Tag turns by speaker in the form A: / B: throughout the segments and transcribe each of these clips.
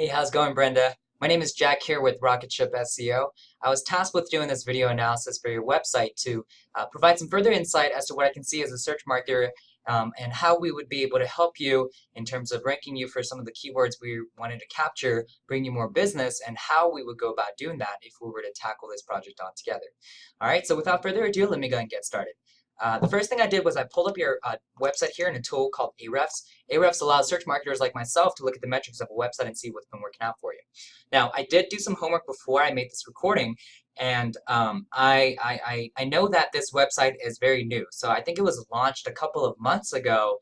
A: Hey, how's it going, Brenda? My name is Jack here with Rocketship SEO. I was tasked with doing this video analysis for your website to provide some further insight as to what I can see as a search marketer and how we would be able to help you in terms of ranking you for some of the keywords we wanted to capture, bring you more business, and how we would go about doing that if we were to tackle this project all together. All right, so without further ado, let me go and get started. The first thing I did was I pulled up your website here in a tool called Ahrefs. Ahrefs allows search marketers like myself to look at the metrics of a website and see what's been working out for you. Now, I did do some homework before I made this recording, and I know that this website is very new. So I think it was launched a couple of months ago,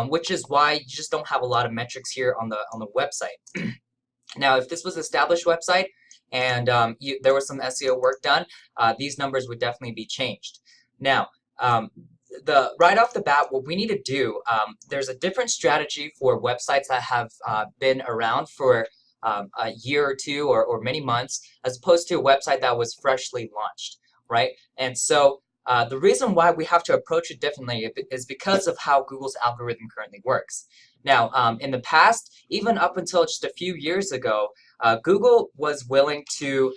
A: which is why you just don't have a lot of metrics here on the website. Now, if this was an established website and there was some SEO work done, these numbers would definitely be changed. Now, right off the bat, what we need to do, there's a different strategy for websites that have been around for a year or two or many months, as opposed to a website that was freshly launched, right? And so the reason why we have to approach it differently is because of how Google's algorithm currently works. Now, in the past, even up until just a few years ago, Google was willing to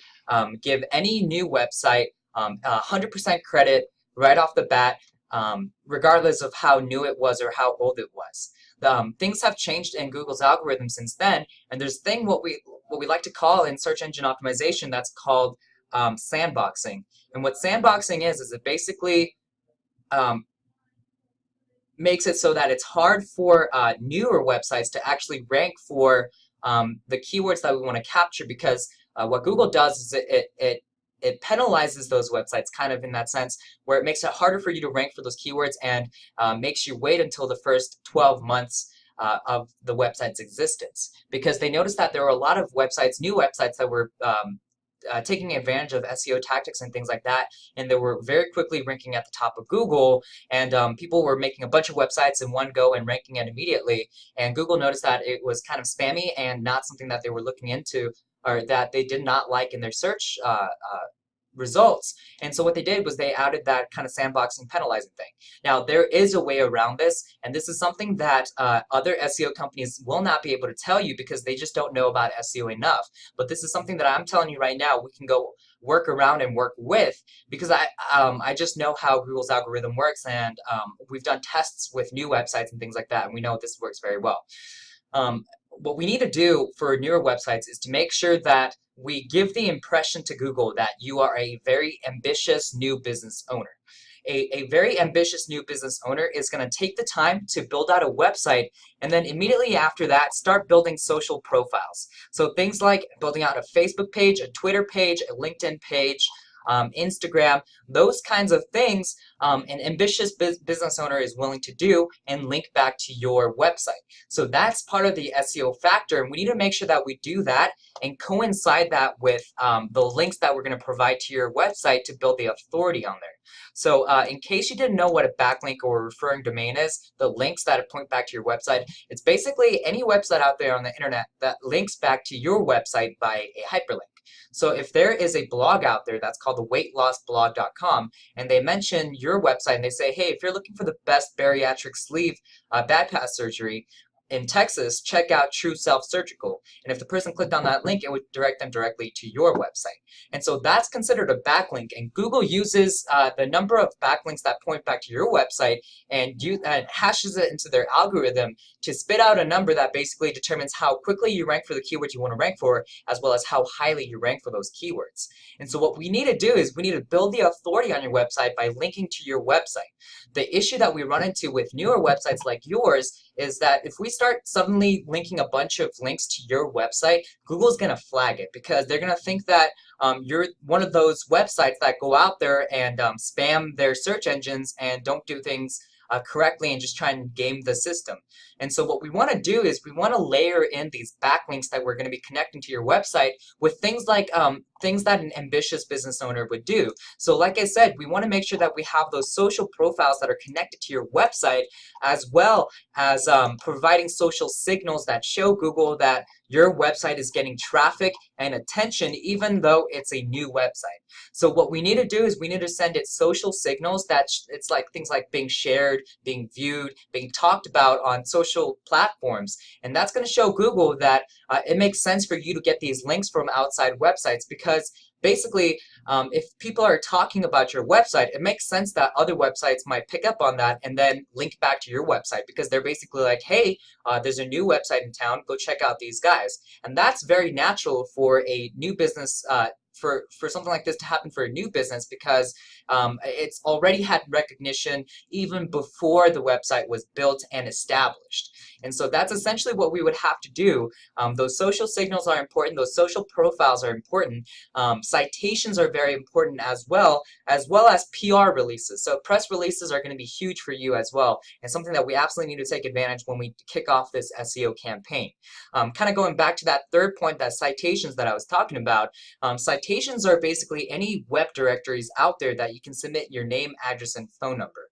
A: give any new website 100% credit right off the bat, regardless of how new it was or how old it was. Things have changed in Google's algorithm since then, and there's a thing what we like to call in search engine optimization that's called sandboxing. And what sandboxing is it basically makes it so that it's hard for newer websites to actually rank for the keywords that we want to capture, because what Google does is it penalizes those websites kind of in that sense, where it makes it harder for you to rank for those keywords and makes you wait until the first 12 months of the website's existence. Because they noticed that there were a lot of websites, new websites, that were taking advantage of SEO tactics and things like that, and they were very quickly ranking at the top of Google, and people were making a bunch of websites in one go and ranking it immediately, and Google noticed that it was kind of spammy and not something that they were looking into, or that they did not like in their search results. And so what they did was they added that kind of sandboxing penalizing thing. Now, there is a way around this, and this is something that other SEO companies will not be able to tell you because they just don't know about SEO enough. But this is something that I'm telling you right now we can go work around and work with, because I just know how Google's algorithm works, and we've done tests with new websites and things like that, and we know this works very well. What we need to do for newer websites is to make sure that we give the impression to Google that you are a very ambitious new business owner. A very ambitious new business owner is going to take the time to build out a website, and then immediately after that start building social profiles. So things like building out a Facebook page, a Twitter page, a LinkedIn page, Instagram, those kinds of things an ambitious business owner is willing to do and link back to your website. So that's part of the SEO factor, and we need to make sure that we do that and coincide that with the links that we're going to provide to your website to build the authority on there. So in case you didn't know what a backlink or referring domain is, the links that point back to your website, it's basically any website out there on the internet that links back to your website by a hyperlink. So if there is a blog out there that's called the weightlossblog.com, and they mention your website and they say, hey, if you're looking for the best bariatric sleeve bypass surgery in Texas, check out True Self Surgical. And if the person clicked on that link, it would direct them directly to your website. And so that's considered a backlink. And Google uses the number of backlinks that point back to your website and hashes it into their algorithm to spit out a number that basically determines how quickly you rank for the keywords you want to rank for, as well as how highly you rank for those keywords. And so what we need to do is we need to build the authority on your website by linking to your website. The issue that we run into with newer websites like yours is that if we start suddenly linking a bunch of links to your website, Google's going to flag it, because they're going to think that you're one of those websites that go out there and spam their search engines and don't do things correctly and just try and game the system. And so what we want to do is we want to layer in these backlinks that we're going to be connecting to your website with things like things that an ambitious business owner would do. So like I said, we want to make sure that we have those social profiles that are connected to your website, as well as providing social signals that show Google that your website is getting traffic and attention even though it's a new website. So what we need to do is we need to send it social signals that it's like things like being shared, being viewed, being talked about on social platforms. And that's going to show Google that it makes sense for you to get these links from outside websites, because basically, if people are talking about your website, it makes sense that other websites might pick up on that and then link back to your website, because they're basically like, hey, there's a new website in town, go check out these guys. And that's very natural for a new business, for something like this to happen for a new business, because it's already had recognition even before the website was built and established. And so that's essentially what we would have to do. Those social signals are important. Those social profiles are important. Citations are very important as well as PR releases. So press releases are going to be huge for you as well, and something that we absolutely need to take advantage when we kick off this SEO campaign. Kind of going back to that third point, that citations that I was talking about, citations are basically any web directories out there that you can submit your name, address, and phone number.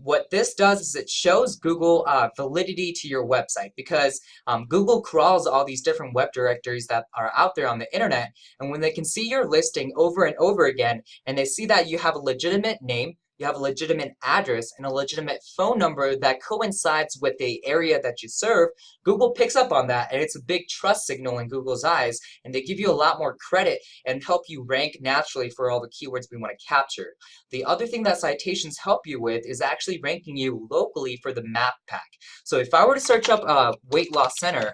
A: What this does is it shows Google validity to your website, because Google crawls all these different web directories that are out there on the internet, and when they can see your listing over and over again, and they see that you have a legitimate name, you have a legitimate address, and a legitimate phone number that coincides with the area that you serve, Google picks up on that, and it's a big trust signal in Google's eyes, and they give you a lot more credit and help you rank naturally for all the keywords we want to capture. The other thing that citations help you with is actually ranking you locally for the map pack. So if I were to search up Weight Loss Center,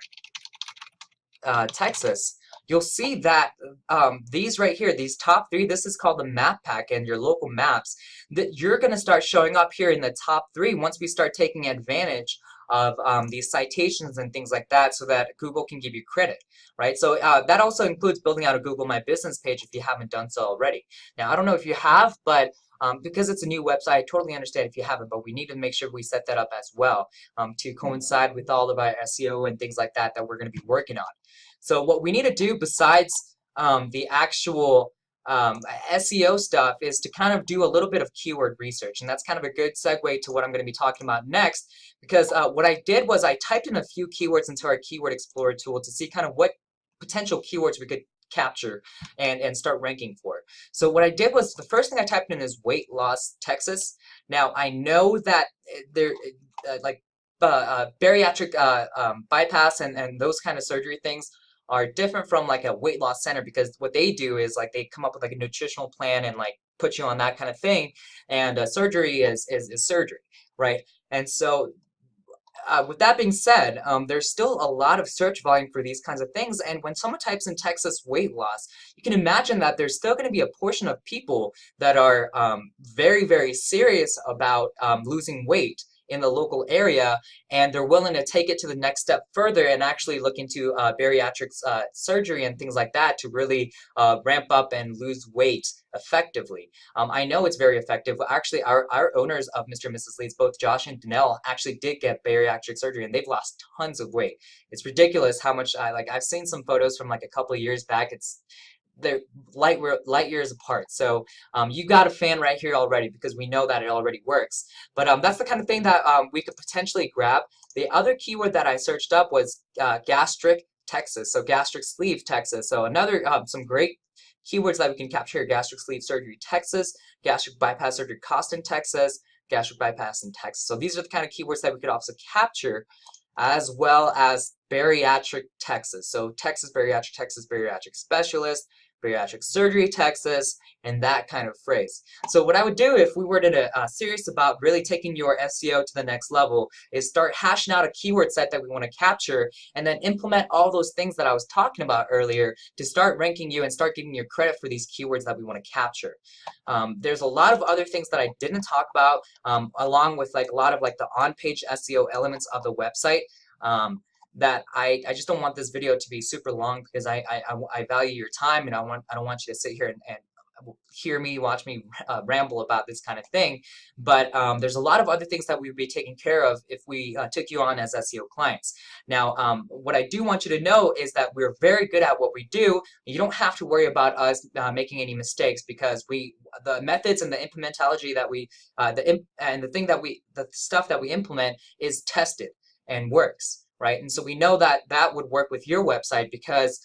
A: Texas, you'll see that these right here, these top three, this is called the map pack and your local maps, that you're going to start showing up here in the top three once we start taking advantage of these citations and things like that, so that Google can give you credit, right? So that also includes building out a Google My Business page if you haven't done so already. Now, I don't know if you have, but because it's a new website, I totally understand if you haven't, but we need to make sure we set that up as well to coincide with all of our SEO and things like that that we're going to be working on. So what we need to do besides the actual SEO stuff is to kind of do a little bit of keyword research, and that's kind of a good segue to what I'm going to be talking about next, because what I did was I typed in a few keywords into our Keyword Explorer tool to see kind of what potential keywords we could capture and start ranking for. So what I did was, the first thing I typed in is weight loss Texas. Now I know that there like bariatric bypass and those kind of surgery things are different from like a weight loss center, because what they do is like they come up with like a nutritional plan and like put you on that kind of thing, and surgery is surgery, right? And so with that being said, there's still a lot of search volume for these kinds of things, and when someone types in Texas weight loss, you can imagine that there's still going to be a portion of people that are very, very serious about losing weight in the local area, and they're willing to take it to the next step further and actually look into bariatric surgery and things like that to really ramp up and lose weight effectively. I know it's very effective. Actually, our owners of Mr. and Mrs. Leeds, both Josh and Danelle, actually did get bariatric surgery, and they've lost tons of weight. It's ridiculous how much I've seen some photos from like a couple of years back. They're light years apart. So you got a fan right here already, because we know that it already works. But that's the kind of thing that we could potentially grab. The other keyword that I searched up was gastric Texas, so gastric sleeve Texas. So another some great keywords that we can capture here: gastric sleeve surgery Texas, gastric bypass surgery cost in Texas, gastric bypass in Texas. So these are the kind of keywords that we could also capture, as well as bariatric Texas. So Texas bariatric specialist, bariatric surgery Texas, and that kind of phrase. So what I would do if we were serious about really taking your SEO to the next level is start hashing out a keyword set that we want to capture, and then implement all those things that I was talking about earlier to start ranking you and start giving you credit for these keywords that we want to capture. There's a lot of other things that I didn't talk about, along with like a lot of like the on-page SEO elements of the website. That I just don't want this video to be super long, because I value your time, and I don't want you to sit here and watch me ramble about this kind of thing. But there's a lot of other things that we would be taking care of if we took you on as SEO clients. Now, what I do want you to know is that we're very good at what we do. You don't have to worry about us making any mistakes, because the methods and the implementology that the stuff that we implement is tested and works. right? And so we know that that would work with your website because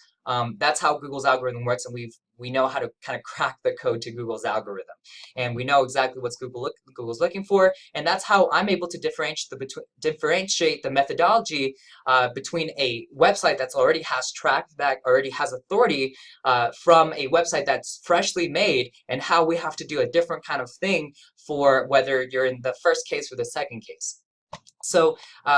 A: that's how Google's algorithm works, and we know how to kind of crack the code to Google's algorithm, and we know exactly what's Google's looking for, and that's how I'm able to differentiate the methodology between a website that's already has tracked, that already has authority, from a website that's freshly made, and how we have to do a different kind of thing for whether you're in the first case or the second case. So,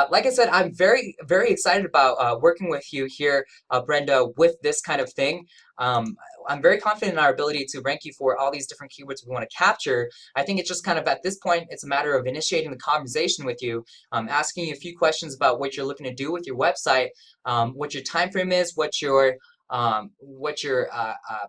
A: like I said, I'm very, very excited about working with you here, Brenda, with this kind of thing. Um, I'm very confident in our ability to rank you for all these different keywords we want to capture. I think it's just kind of at this point, it's a matter of initiating the conversation with you, asking you a few questions about what you're looking to do with your website, what your time frame is, what your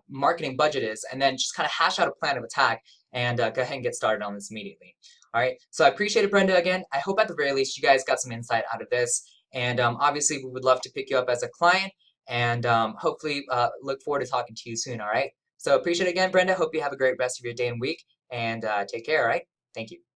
A: marketing budget is, and then just kind of hash out a plan of attack and go ahead and get started on this immediately. All right, so I appreciate it, Brenda, again. I hope at the very least you guys got some insight out of this. And obviously, we would love to pick you up as a client and hopefully look forward to talking to you soon, all right? So appreciate it again, Brenda. Hope you have a great rest of your day and week, and take care, all right? Thank you.